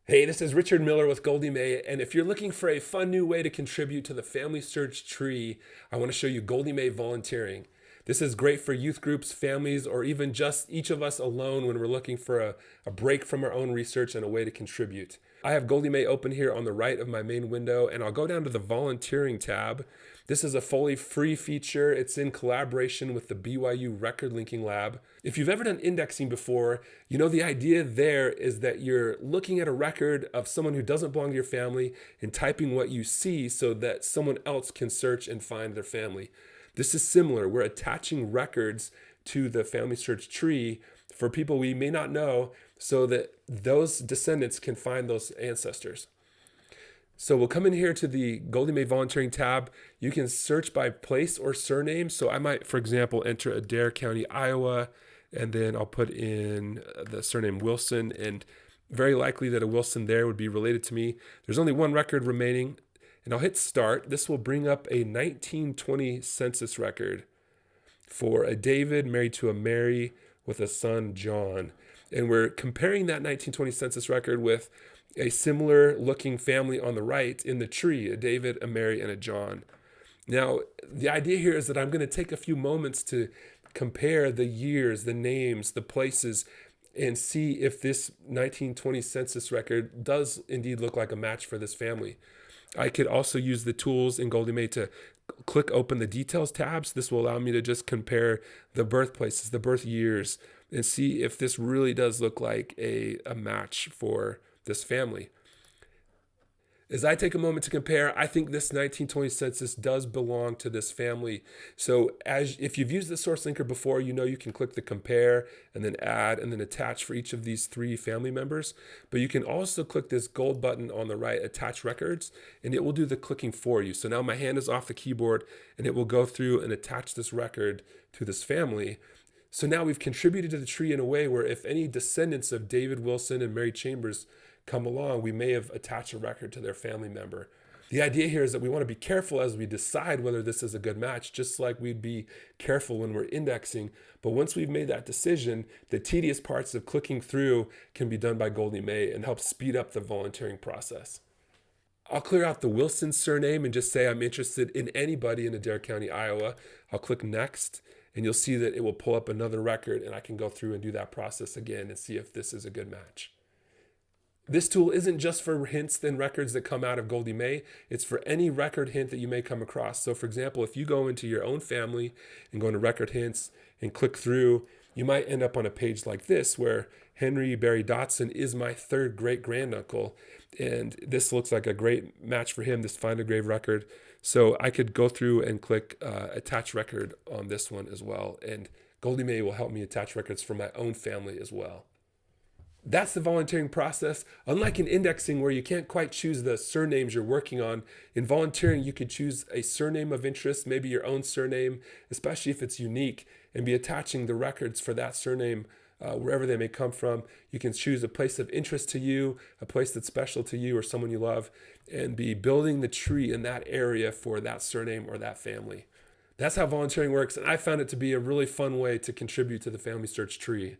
Hey, this is Richard Miller with Goldie May, and if you're looking for a fun new way to contribute to the Family Search Tree, I want to show you Goldie May Volunteering. This is great for youth groups, families, or even just each of us alone when we're looking for a break from our own research and a way to contribute. I have Goldie May open here on the right of my main window, and I'll go down to the Volunteering tab. This is a fully free feature. It's in collaboration with the BYU Record Linking Lab. If you've ever done indexing before, you know the idea there is that you're looking at a record of someone who doesn't belong to your family and typing what you see so that someone else can search and find their family. This is similar. We're attaching records to the Family Search Tree for people we may not know so that those descendants can find those ancestors. So we'll come in here to the Goldie May Volunteering tab. You can search by place or surname. So I might, for example, enter Adair County, Iowa, and then I'll put in the surname Wilson, and very likely that a Wilson there would be related to me. There's only one record remaining, and I'll hit start. This will bring up a 1920 census record for a David married to a Mary with a son, John. And we're comparing that 1920 census record with a similar looking family on the right in the tree, a David, a Mary, and a John. Now, the idea here is that I'm going to take a few moments to compare the years, the names, the places, and see if this 1920 census record does indeed look like a match for this family. I could also use the tools in Goldie May to click open the details tabs. This will allow me to just compare the birthplaces, the birth years, and see if this really does look like a match for this family. As I take a moment to compare, I think this 1920 census does belong to this family. So if you've used the source linker before, you know you can click the compare and then add and then attach for each of these three family members. But you can also click this gold button on the right, attach records, and it will do the clicking for you. So now my hand is off the keyboard and it will go through and attach this record to this family. So now we've contributed to the tree in a way where if any descendants of David Wilson and Mary Chambers come along, we may have attached a record to their family member. The idea here is that we want to be careful as we decide whether this is a good match, just like we'd be careful when we're indexing. But once we've made that decision, the tedious parts of clicking through can be done by Goldie May and help speed up the volunteering process. I'll clear out the Wilson surname and just say I'm interested in anybody in Adair County, Iowa. I'll click next, and you'll see that it will pull up another record, and I can go through and do that process again and see if this is a good match. This tool isn't just for hints and records that come out of Goldie May. It's for any record hint that you may come across. So for example, if you go into your own family and go into record hints and click through, you might end up on a page like this where Henry Barry Dotson is my third great granduncle. And this looks like a great match for him, this Find a Grave record. So I could go through and click attach record on this one as well. And Goldie May will help me attach records for my own family as well. That's the volunteering process. Unlike in indexing where you can't quite choose the surnames you're working on, in volunteering you could choose a surname of interest, maybe your own surname, especially if it's unique, and be attaching the records for that surname wherever they may come from. You can choose a place of interest to you, a place that's special to you or someone you love, and be building the tree in that area for that surname or that family. That's how volunteering works, and I found it to be a really fun way to contribute to the Family Search Tree.